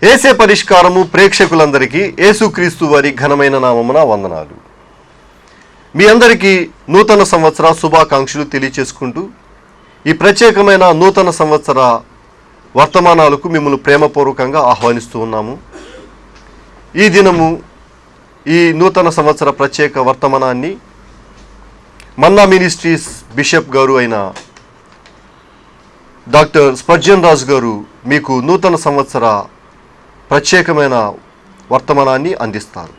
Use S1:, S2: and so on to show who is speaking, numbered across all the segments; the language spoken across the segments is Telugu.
S1: యేసే పరిష్కారము ప్రేక్షకులందరికీ యేసుక్రీస్తు వారి ఘనమైన నామమున వందనాలు. మీ అందరికీ నూతన సంవత్సర శుభాకాంక్షలు తెలియచేసుకుంటూ ఈ ప్రత్యేకమైన నూతన సంవత్సర వర్తమానాలకు మిమ్మల్ని ప్రేమపూర్వకంగా ఆహ్వానిస్తూ ఉన్నాము. ఈ దినము ఈ నూతన సంవత్సర ప్రత్యేక వర్తమానాన్ని మన్నా మినిస్ట్రీస్ బిషప్ గారు అయిన డాక్టర్ స్పర్జన్ రాజు గారు మీకు నూతన సంవత్సర ప్రత్యేకమైన వర్తమానాన్ని అందిస్తారు.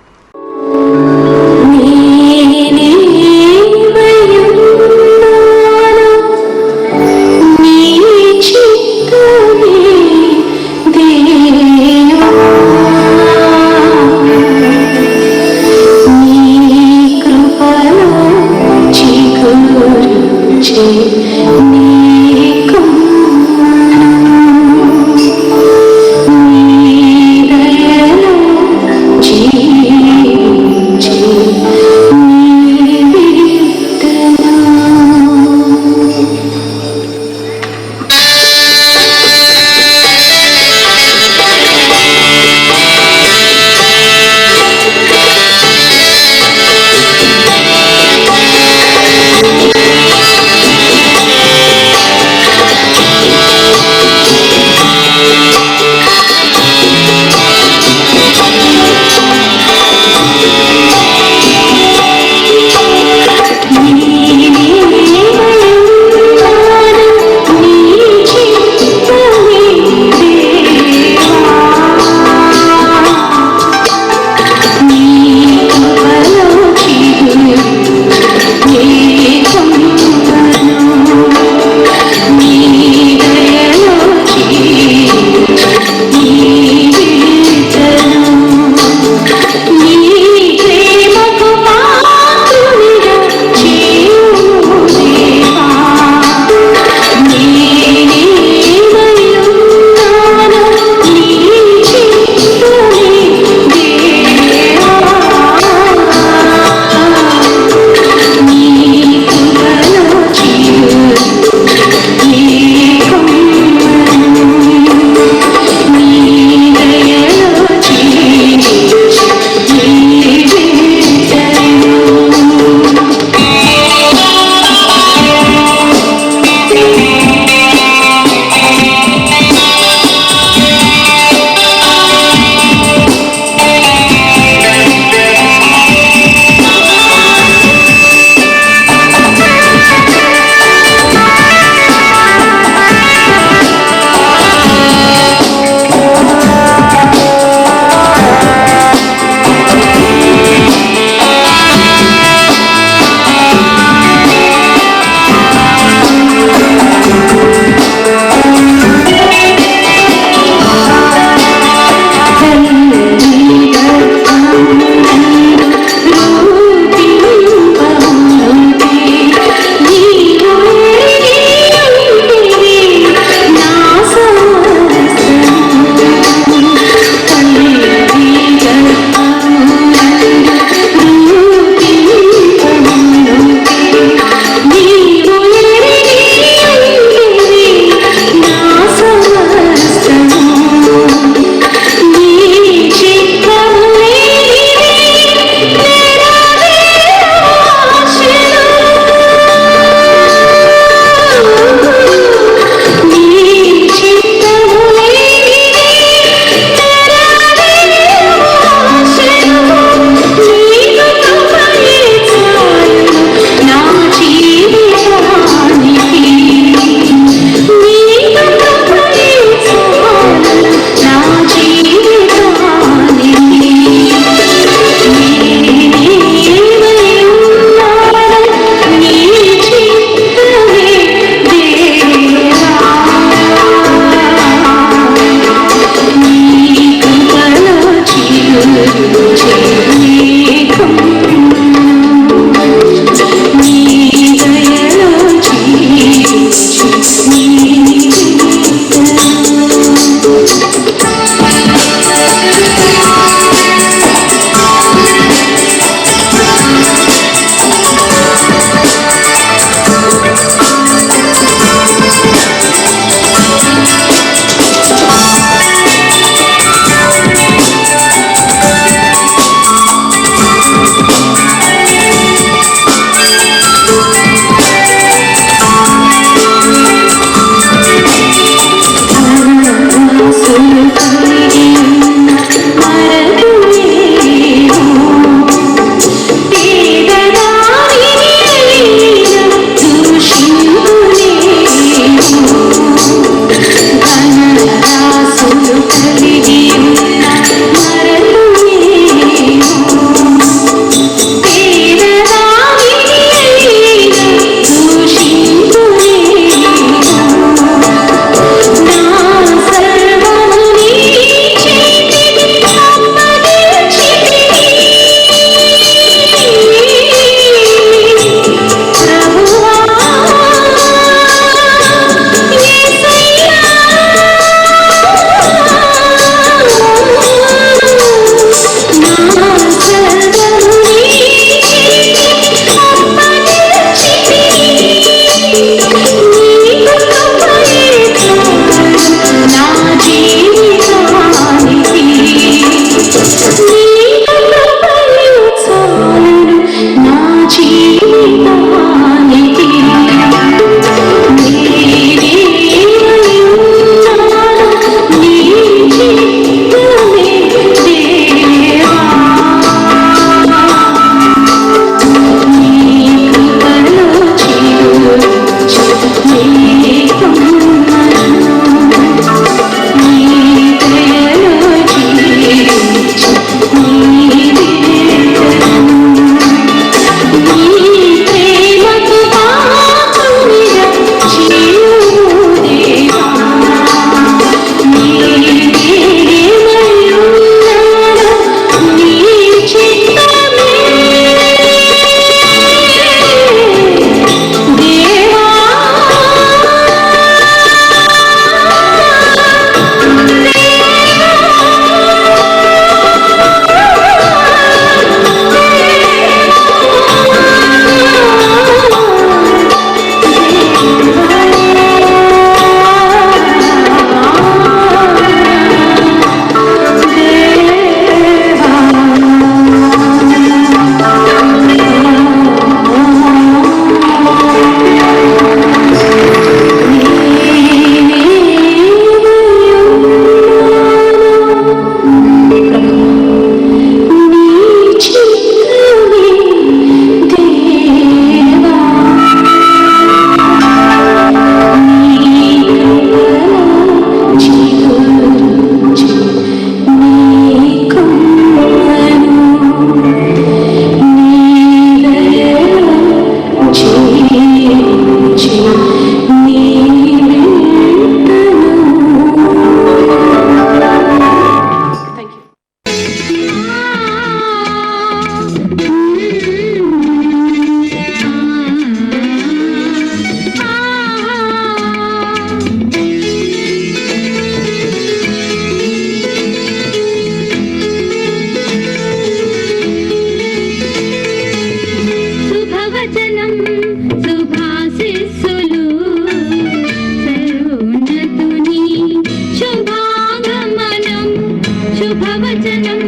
S2: శుభవచనం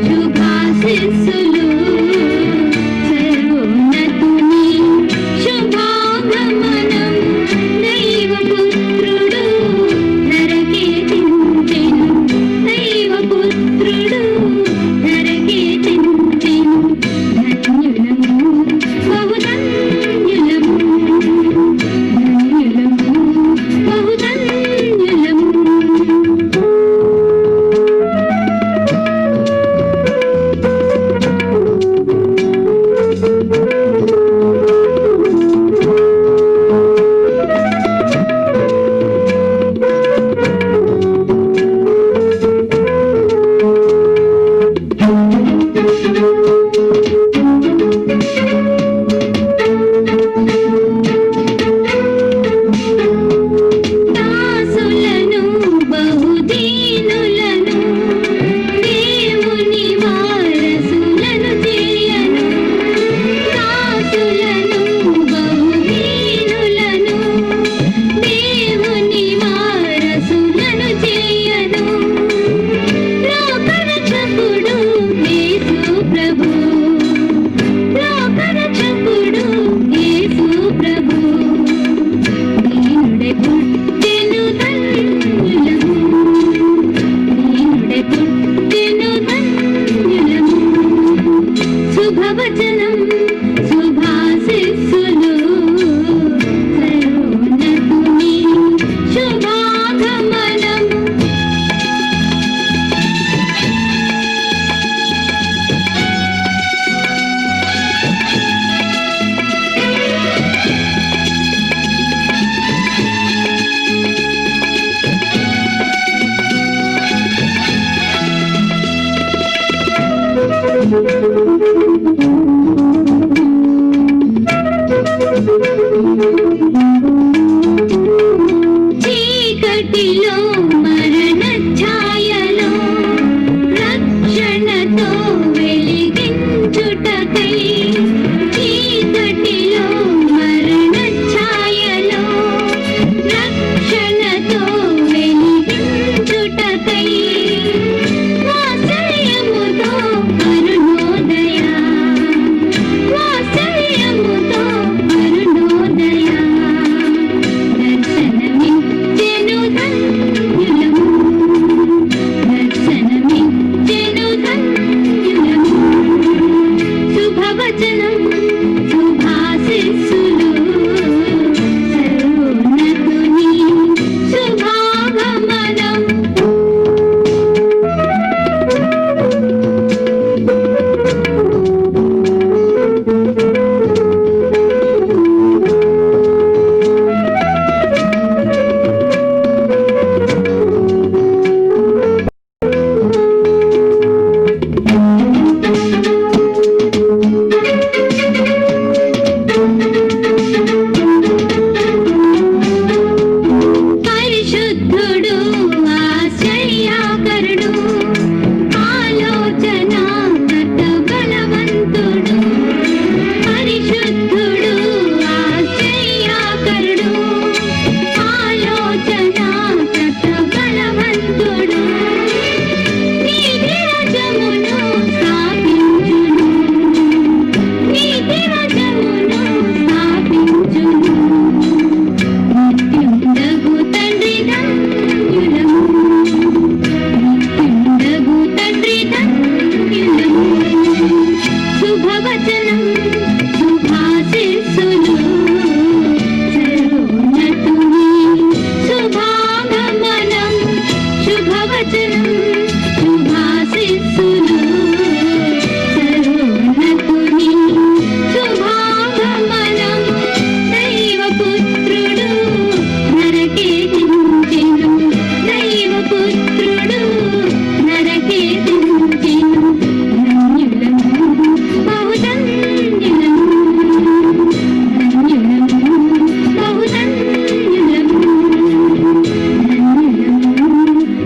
S2: శుభాశీస్సులు సర్వోన్నతుని శుభాగమనం దైవపుత్రుడు ధరకే దించెను దైవపుత్రుడు ధరకే దించెను ధన్యులము బహుధన్యులము ధన్యులము బహుధన్యులము దాసులను బహుదీనులను దేవుని వారసులను చేయను దాసులను బహుదీనులను దేవుని వారసులను చేయను లోకరక్షకుడు యేసు ప్రభు లోకరక్షకుడు యేసు ప్రభు దీనుడే పుట్టెను ధన్యులము దీనుడే పుట్టెను ధన్యులము శుభవచనం శుభాశీస్సులు సర్వోన్నతుని శుభాగమనం చీకటిలో మరణ ఛాయలో రక్షణతో వెలిగించుటకై చీకటిలో మరణ ఛాయలో రక్షణతో వెలిగించుటకై వాత్సల్యముతో అరుణోదయ వాత్సల్యముతో అరుణోదయ దర్శనమిచ్చెను ధన్యులము దర్శనమిచ్చెను ధన్యులము శుభవచనం శుభాశీస్సులు సర్వోన్నతుని శుభాగమనం పరిశుద్ధుడు ఆశ్చర్యకరుడు ఆలోచన కర్త బలవంతుడు పరిశుద్ధుడు ఆశ్చర్యకరుడు ఆలోచన కర్త బలవంతుడు నీతి రాజ్యమును స్థాపించును నీతి రాజ్యమును స్థాపించును నిత్యుండగు తండ్రి ధన్యులము నిత్యుండగు తండ్రి ధన్యులము శుభవచనం శుభాశీస్సులు సర్వోన్నతుని శుభాగమనం శుభవచనం శుభాశీస్సులు సర్వోన్నతుని శుభాగమనం దైవపుత్రుడు నరకే దించెను దైవపుత్రుడు నరకే దించెను ధన్యులము బహుధన్యులము ధన్యులము బహుధన్యులము ధన్యులము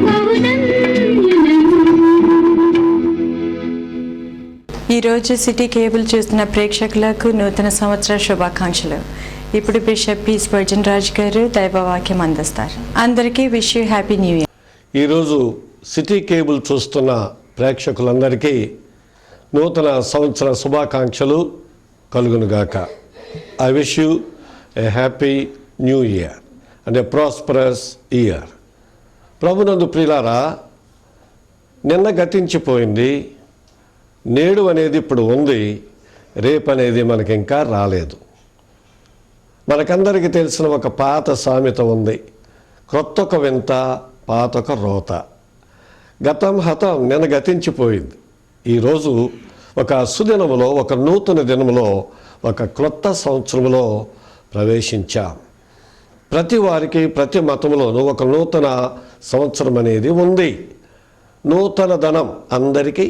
S2: బహుధన్యులము
S3: ఈరోజు సిటీ కేబుల్ చూస్తున్న ప్రేక్షకులకు నూతన సంవత్సర శుభాకాంక్షలు. ఇప్పుడు బిషప్ పి. స్పర్జన్ రాజు గారు దైవవాక్యం అందిస్తారు. అందరికీ wish you happy new year.
S4: ఈరోజు సిటీ కేబుల్ చూస్తున్న ప్రేక్షకులందరికీ నూతన సంవత్సర శుభాకాంక్షలు కలుగునుగాక. I wish you A happy new year and A prosperous year. ప్రభునందు ప్రియులారా, నిన్న గతించిపోయింది, నేడు అనేది ఇప్పుడు ఉంది, రేపు అనేది మనకి ఇంకా రాలేదు. మనకందరికీ తెలిసిన ఒక పాత సామెత ఉంది, క్రొత్తొక వింత పాతొక రోత. గతం హతం నిన్న గతించిపోయింది. ఈరోజు ఒక సుదినములో, ఒక నూతన దినములో, ఒక క్రొత్త సంవత్సరంలో ప్రవేశించాం. ప్రతి వారికి ప్రతి మతంలోనూ ఒక నూతన సంవత్సరం అనేది ఉంది. నూతన ధనం అందరికీ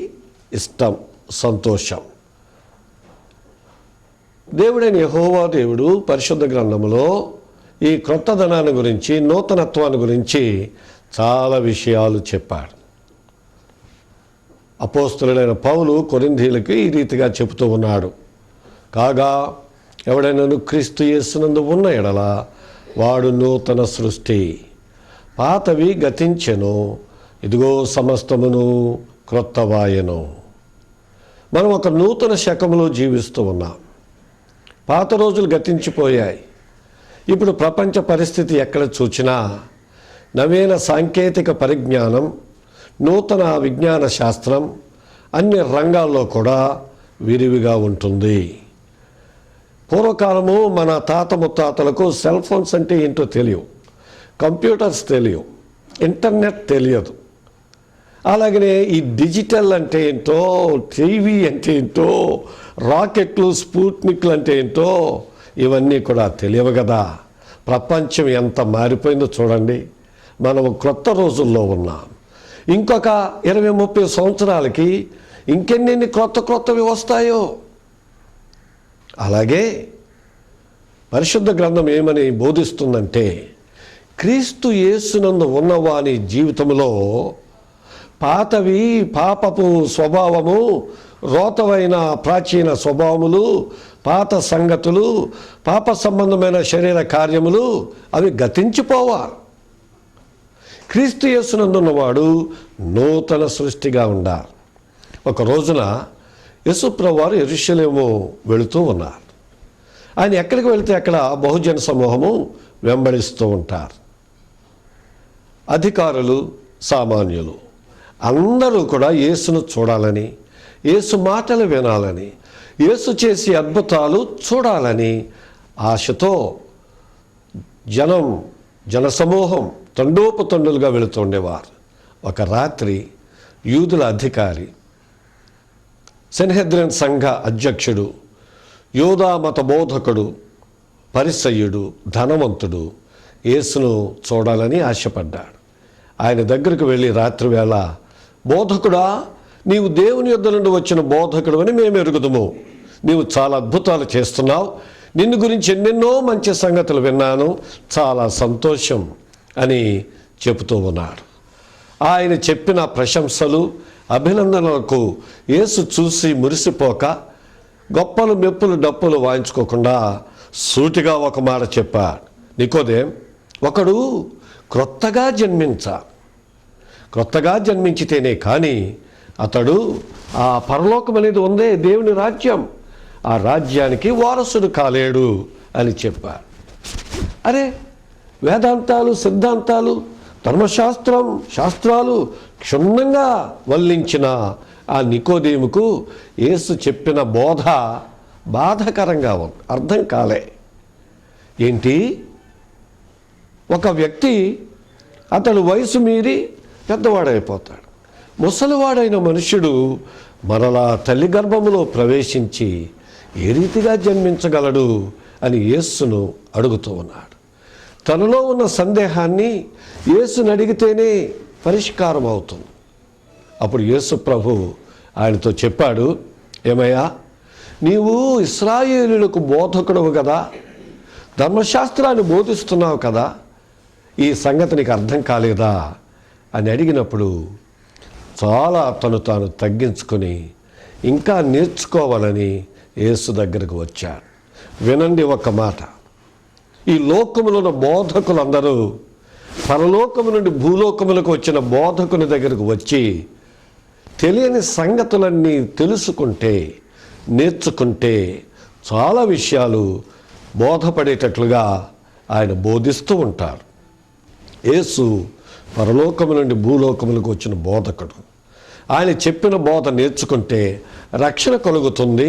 S4: ఇష్టం, సంతోషం. దేవుడైన యెహోవా దేవుడు పరిశుద్ధ గ్రంథములో ఈ క్రొత్త ధనాన్ని గురించి, నూతనత్వాన్ని గురించి చాలా విషయాలు చెప్పాడు. అపోస్తలుడైన పౌలు కొరింథీయులకు ఈ రీతిగా చెబుతూ ఉన్నాడు, కాగా ఎవడైనాను క్రీస్తు యేసునందు ఉన్న ఎడల వాడు నూతన సృష్టి, పాతవి గతించెను, ఇదిగో సమస్తమును క్రొత్తవాయెను. మనం ఒక నూతన శకములో జీవిస్తూ ఉన్నాం. పాత రోజులు గతించిపోయాయి. ఇప్పుడు ప్రపంచ పరిస్థితి ఎక్కడ చూచినా నవీన సాంకేతిక పరిజ్ఞానం, నూతన విజ్ఞాన శాస్త్రం అన్ని రంగాల్లో కూడా విరివిగా ఉంటుంది. పూర్వకాలము మన తాత ముత్తాతలకు సెల్ ఫోన్స్ అంటే ఏంటో తెలియవు, కంప్యూటర్స్ తెలియవు, ఇంటర్నెట్ తెలియదు. అలాగనే ఈ డిజిటల్ అంటే ఏంటో, టీవీ అంటే ఏంటో, రాకెట్లు, స్పుట్నిక్లు అంటే ఏంటో ఇవన్నీ కూడా తెలియవు కదా. ప్రపంచం ఎంత మారిపోయిందో చూడండి. మనం క్రొత్త రోజుల్లో ఉన్నాం. ఇంకొక 20-30 సంవత్సరాలకి ఇంకెన్ని క్రొత్తవి వస్తాయో. అలాగే పరిశుద్ధ గ్రంథం ఏమని బోధిస్తుందంటే, క్రీస్తు యేసునందు ఉన్నవాని జీవితంలో పాతవి, పాపపు స్వభావము, రోతవైన ప్రాచీన స్వభావములు, పాత సంగతులు, పాప సంబంధమైన శరీర కార్యములు అవి గతించిపోవాలి. క్రీస్తు యేసునందున్నవాడు నూతన సృష్టిగా ఉండాలి. ఒక రోజున యేసుప్రభువు వారు యెరూషలేము వెళుతూ ఉన్నారు. ఆయన ఎక్కడికి వెళితే అక్కడ బహుజన సమూహము వెంబడిస్తూ ఉంటారు. అధికారులు, సామాన్యులు అందరూ కూడా యేసును చూడాలని, యేసు మాటలు వినాలని, యేసు చేసే అద్భుతాలు చూడాలని ఆశతో జనసమూహం తండోపతండులుగా వెళుతుండేవారు. ఒక రాత్రి యూదుల అధికారి, సెన్హెద్రిన్ సంఘ అధ్యక్షుడు, యోధా మత బోధకుడు, పరిసయ్యుడు, ధనవంతుడు యేసును చూడాలని ఆశపడ్డాడు. ఆయన దగ్గరకు వెళ్ళి రాత్రివేళ, బోధకుడా, నీవు దేవుని యొద్ద నుండి వచ్చిన బోధకుడు అని మేము ఎరుగుదుము. నీవు చాలా అద్భుతాలు చేస్తున్నావు, నిన్ను గురించి ఎన్నెన్నో మంచి సంగతులు విన్నాను, చాలా సంతోషం అని చెబుతూ ఉన్నాడు. ఆయన చెప్పిన ప్రశంసలు, అభినందనలకు యేసు చూసి మురిసిపోక, గొప్పలు మెప్పులు డప్పులు వాయించుకోకుండా సూటిగా ఒక మాట చెప్పాడు. నికోదేం, ఒకడు క్రొత్తగా జన్మించితేనే కానీ అతడు ఆ పరలోకం అనేది ఉందే, దేవుని రాజ్యం, ఆ రాజ్యానికి వారసుడు కాలేడు అని చెప్పారు. అరే, వేదాంతాలు, సిద్ధాంతాలు, ధర్మశాస్త్రం, శాస్త్రాలు క్షుణ్ణంగా వల్లించిన ఆ నికోదేముకు యేసు చెప్పిన బోధ బాధాకరంగా ఉంది, అర్థం కాలే. ఏంటి, ఒక వ్యక్తి అతడు వయసు మీరి పెద్దవాడైపోతాడు. ముసలివాడైన మనుష్యుడు మరలా తల్లి గర్భములో ప్రవేశించి ఏ రీతిగా జన్మించగలడు అని యేసును అడుగుతూ ఉన్నాడు. తనలో ఉన్న సందేహాన్ని యేసుని అడిగితేనే పరిష్కారం అవుతుంది. అప్పుడు యేసు ప్రభు ఆయనతో చెప్పాడు, ఏమయ్యా, నీవు ఇశ్రాయేలులకు బోధకుడవు కదా, ధర్మశాస్త్రాన్ని బోధిస్తున్నావు కదా, ఈ సంగతి నీకు అర్థం కాలేదా అని అడిగినప్పుడు చాలా తాను తగ్గించుకొని ఇంకా నేర్చుకోవాలని యేసు దగ్గరకు వచ్చాడు. వినండి ఒక మాట, ఈ లోకములో ఉన్న బోధకులందరూ పరలోకము నుండి భూలోకములకు వచ్చిన బోధకుని దగ్గరకు వచ్చి తెలియని సంగతులన్నీ తెలుసుకుంటే, నేర్చుకుంటే చాలా విషయాలు బోధపడేటట్లుగా ఆయన బోధిస్తూ ఉంటారు. యేసు పరలోకము నుండి భూలోకములకు వచ్చిన బోధకుడు. ఆయన చెప్పిన బోధ నేర్చుకుంటే రక్షణ కలుగుతుంది,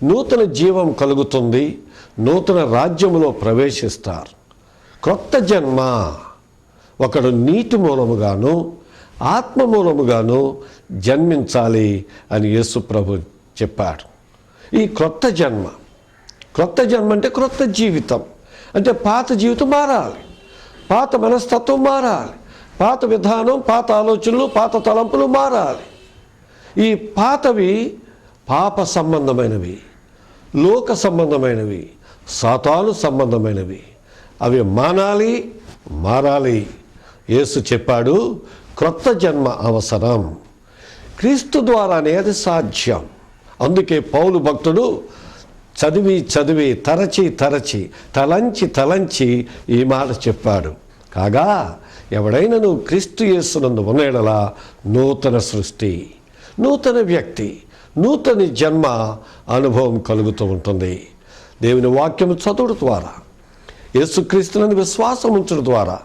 S4: నూతన జీవం కలుగుతుంది, నూతన రాజ్యములో ప్రవేశిస్తారు. క్రొత్త జన్మ. ఒకడు నీటి మూలముగాను ఆత్మ మూలముగాను జన్మించాలి అని యేసు ప్రభు చెప్పాడు. ఈ క్రొత్త జన్మ అంటే క్రొత్త జీవితం. అంటే పాత జీవితం మారాలి, పాత మనస్తత్వం మారాలి, పాత విధానం, పాత ఆలోచనలు, పాత తలంపులు మారాలి. ఈ పాతవి పాప సంబంధమైనవి, లోక సంబంధమైనవి, సాతాను సంబంధమైనవి. అవి మారాలి. యేసు చెప్పాడు, క్రొత్త జన్మ అవసరం. క్రీస్తు ద్వారానే అది సాధ్యం. అందుకే పౌలు భక్తుడు చదివి తలంచి ఈ మాట చెప్పాడు. కాగా ఎవడైనా నువ్వు క్రీస్తు యేసునందు ఉన్న యెడల నూతన సృష్టి, నూతన వ్యక్తి, నూతన జన్మ అనుభవం కలుగుతూ ఉంటుంది. దేవుని వాక్యము చదువుడు ద్వారా, యేసుక్రీస్తునందు విశ్వాసం ఉంచడం ద్వారా,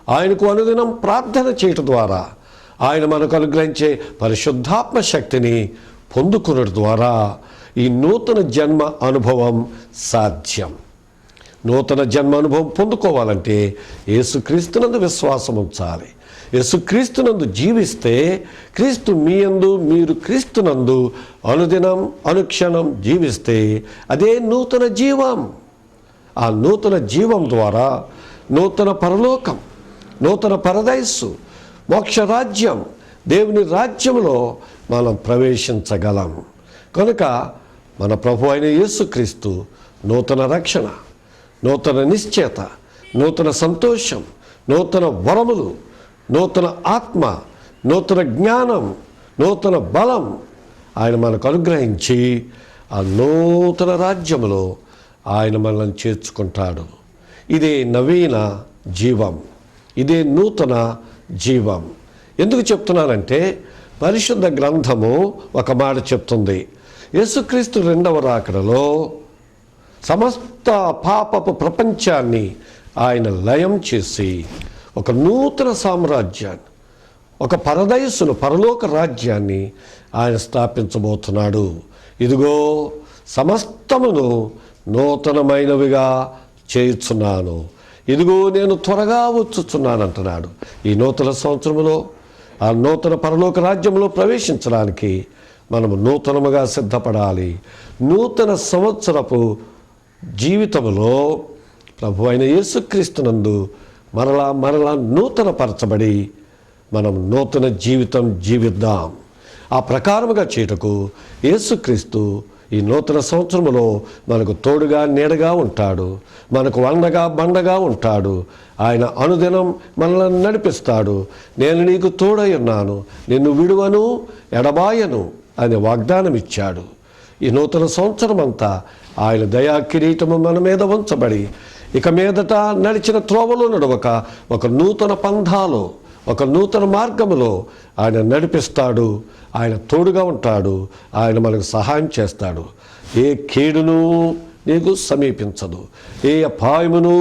S4: ఆయనకు అనుదినం ప్రార్థన చేయటం ద్వారా, ఆయన మనకు అనుగ్రహించే పరిశుద్ధాత్మ శక్తిని పొందుకునడం ద్వారా ఈ నూతన జన్మ అనుభవం సాధ్యం. నూతన జన్మ అనుభవం పొందుకోవాలంటే యేసుక్రీస్తునందు విశ్వాసం ఉంచాలి. యేసుక్రీస్తునందు జీవిస్తే, క్రీస్తు మీ యందు మీరు క్రీస్తునందు అనుదినం అనుక్షణం జీవిస్తే అదే నూతన జీవం. ఆ నూతన జీవం ద్వారా నూతన పరలోకం, నూతన పరదైసు, మోక్షరాజ్యం, దేవుని రాజ్యంలో మనం ప్రవేశించగలం. కనుక మన ప్రభు అయిన యేసుక్రీస్తు నూతన రక్షణ, నూతన నిశ్చయత, నూతన సంతోషం, నూతన వరములు, నూతన ఆత్మ, నూతన జ్ఞానం, నూతన బలం ఆయన మనకు అనుగ్రహించి ఆ నూతన రాజ్యములో ఆయన మనల్ని చేర్చుకుంటాడు. ఇదే నవీన జీవం, ఇదే నూతన జీవం. ఎందుకు చెప్తున్నానంటే పరిశుద్ధ గ్రంథము ఒక మాట చెప్తుంది. యేసుక్రీస్తు రెండవ రాకడలో సమస్త పాపపు ప్రపంచాన్ని ఆయన లయం చేసి ఒక నూతన సామ్రాజ్యాన్ని, ఒక పరదైసును, పరలోక రాజ్యాన్ని ఆయన స్థాపించబోతున్నాడు. ఇదిగో సమస్తమును నూతనమైనవిగా చేయుచున్నాను, ఇదిగో నేను త్వరగా వచ్చుచున్నాను అంటున్నాడు. ఈ నూతన సంవత్సరంలో ఆ నూతన పరలోక రాజ్యంలో ప్రవేశించడానికి మనము నూతనముగా సిద్ధపడాలి. నూతన సంవత్సరపు జీవితంలో ప్రభు అయిన యేసుక్రీస్తునందు మరలా నూతనపరచబడి మనం నూతన జీవితం జీవిద్దాం. ఆ ప్రకారముగా చేయుటకు యేసుక్రీస్తు ఈ నూతన సంవత్సరంలో మనకు తోడుగా నీడగా ఉంటాడు, మనకు వండగా బండగా ఉంటాడు. ఆయన అనుదినం మనల్ని నడిపిస్తాడు. నేను నీకు తోడై ఉన్నాను, నిన్ను విడువను ఎడబాయను అనే వాగ్దానం ఇచ్చాడు. ఈ నూతన సంవత్సరం అంతా ఆయన దయా కిరీటము మన మీద ఉంచబడి ఇక మీదట నడిచిన త్రోవలో నడవక ఒక నూతన పంథాలో, ఒక నూతన మార్గములో ఆయన నడిపిస్తాడు. ఆయన తోడుగా ఉంటాడు. ఆయన మనకు సహాయం చేస్తాడు. ఏ కీడును నీకు సమీపించదు, ఏ అపాయమును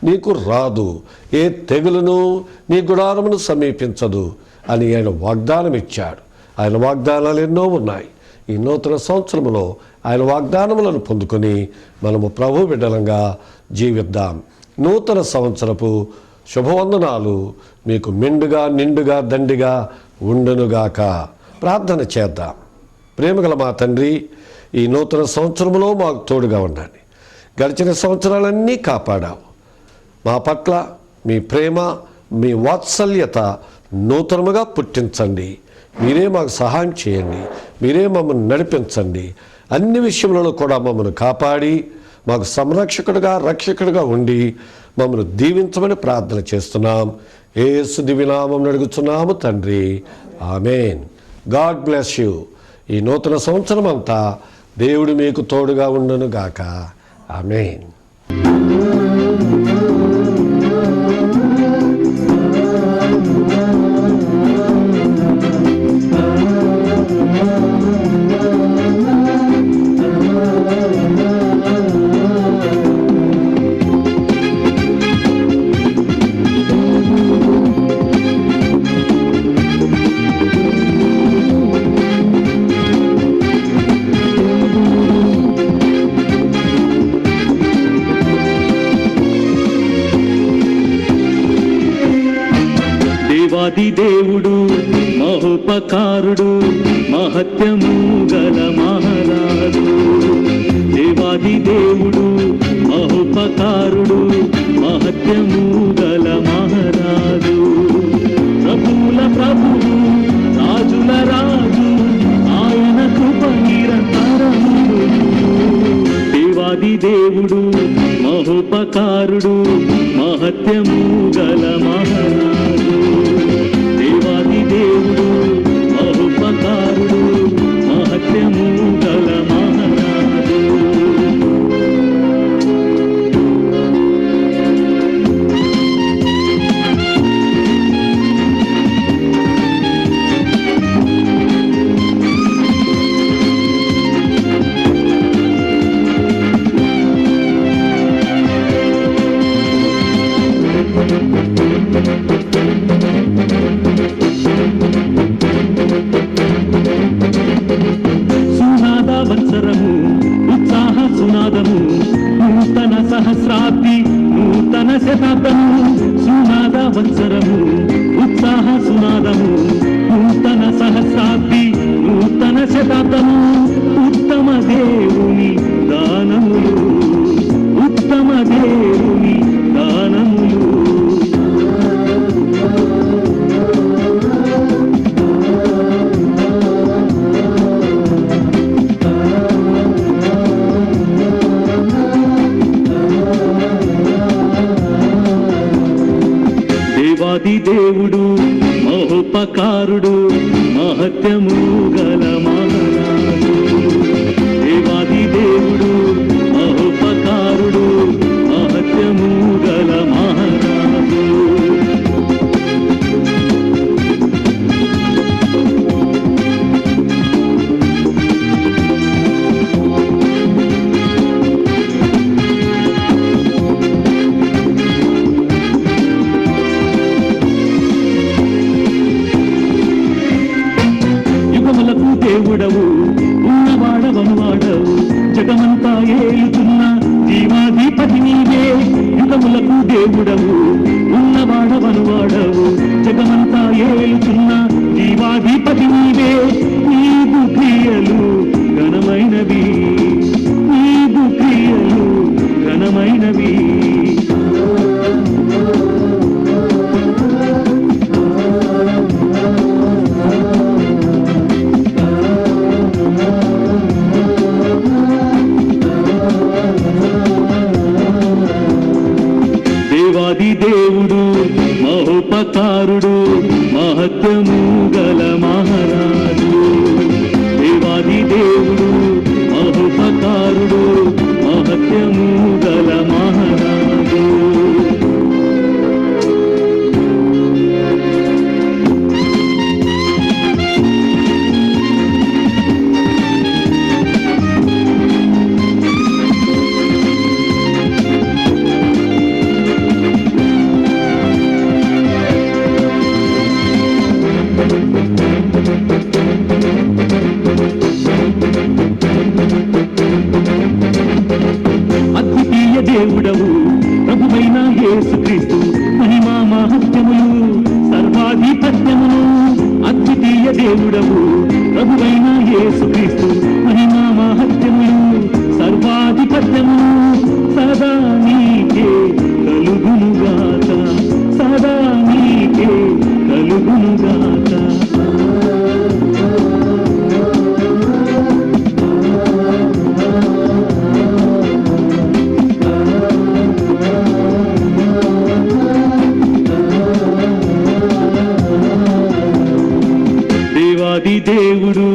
S4: నీకు రాదు, ఏ తెగులును నీ గుడారమును సమీపించదు అని ఆయన వాగ్దానం ఇచ్చాడు. ఆయన వాగ్దానాలు ఎన్నో ఉన్నాయి. ఈ నూతన సంవత్సరంలో ఆయన వాగ్దానములను పొందుకొని మనము ప్రభు బిడ్డలంగా జీవిద్దాం. నూతన సంవత్సరపు శుభవందనాలు మీకు మెండుగా నిండుగా దండిగా ఉండునుగాక. ప్రార్థన చేద్దాం. ప్రేమగల మా తండ్రి, ఈ నూతన సంవత్సరంలో మాకు తోడుగా ఉండండి. గడిచిన సంవత్సరాలన్నీ కాపాడావు. మా పట్ల మీ ప్రేమ, మీ వాత్సల్యత నూతనముగా పుట్టించండి. మీరే మాకు సహాయం చేయండి. మీరే మమ్మల్ని నడిపించండి. అన్ని విషయములలో కూడా మమ్మల్ని కాపాడి మాకు సంరక్షకుడుగా, రక్షకుడుగా ఉండి మమ్మల్ని దీవించమని ప్రార్థన చేస్తున్నాం. యేసు దివ్యనామమున అడుగుచున్నాము తండ్రి, ఆమేన్. God bless you. ఈ నూతన సంవత్సరం అంతా దేవుడు మీకు తోడుగా ఉండును గాక. ఆమేన్.
S5: మహోపకారుడు మహత్యము గల మహారాజు దేవాది దేవుడు మహోపకారుడు మహత్యము గల మహారాజు ప్రభుల ప్రభువు రాజుల రాజు ఆయన కృప నిరంతరము దేవాది దేవుడు మహోపకారుడు మహత్యము గల మహారాజు దేవాది దేవుడు మహోపకారుడు మహత్యము గల మహారాజు సునాద వత్సరము ఉత్సాహ సునాదము నూతన సహస్రాబ్ది నూతన శతాబ్దము సునాద వత్సరము ఉత్సాహ సునాదము నూతన సహస్రాబ్ది నూతన శతాబ్దము ఉత్తమ దేవుని దానములు ఉత్తమ దేవుని దానములు దేవాది దేవుడు మహోపకారుడు మహత్యము గల మహారాజు దేవాది దేవుడు మహోపకారుడు మహత్యము గల మహారాజు యుగములకు దేవుడవు ఉన్నవాడవను వాడవు జగమంతా ఏలుతున్న జీవాధిపతి నీవే యుగములకు దేవుడవు ఉన్నవాడవను వాడవు జగమంతా ఏలుతున్న జీవాధిపతి నీవే నీవు క్రియలు ఘనమైనవి నీవు క్రియలు ఘనమైనవి దేవాది దేవుడు మహోపకారుడు మహత్యము గల మహారాజు దేవాది దేవుడు మహోపకారుడు మహత్యము గల మహారాజు అద్వితీయ దేవుడవు ప్రభువైన యేసుక్రీస్తు మహిమా మహత్యములు సర్వాధిపత్యములు అద్వితీయ దేవుడవు ప్రభువైన యేసుక్రీస్తు మహిమా మహత్యములు సర్వాధిపత్యములు సదా నీకే కలుగునుగాక సదా నీకే కలుగునుగాక దేవాది దేవుడు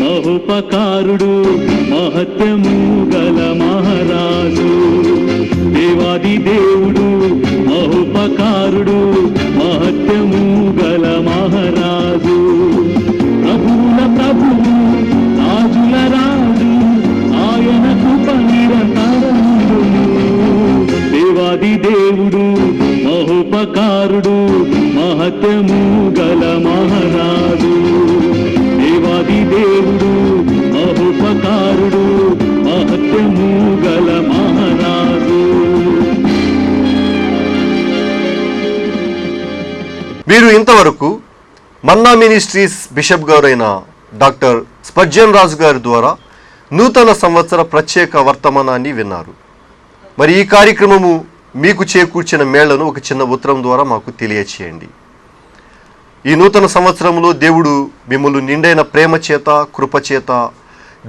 S5: మహోపకారుడు మహత్యము గల మహారాజు దేవాది దేవుడు మహోపకారుడు మహత్యము గల మహారాజు ప్రభువుల ప్రభువు రాజుల రాజు ఆయన కృప నిరంతరము దేవాది దేవుడు మహోపకారుడు మహత్యము గల మహారాజు దేవాది దేవుడు మహోపకారుడు మహత్యము గల మహారాజు
S1: మీరు ఇంతవరకు మన్నా మినిస్ట్రీస్ బిషప్ గారైన డాక్టర్ స్పర్జన్ రాజు గారి ద్వారా నూతన సంవత్సర ప్రత్యేక వర్తమానాన్ని విన్నారు. మరి ఈ కార్యక్రమము మీకు చేకూర్చిన మేళ్లను ఒక చిన్న ఉత్తరం ద్వారా మాకు తెలియచేయండి. ఈ నూతన సంవత్సరంలో దేవుడు మిమ్మల్ని నిండైన ప్రేమ చేత, కృపచేత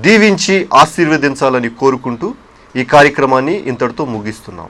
S1: దీవించి ఆశీర్వదించాలని కోరుకుంటూ ఈ కార్యక్రమాన్ని ఇంతటితో ముగిస్తున్నాం.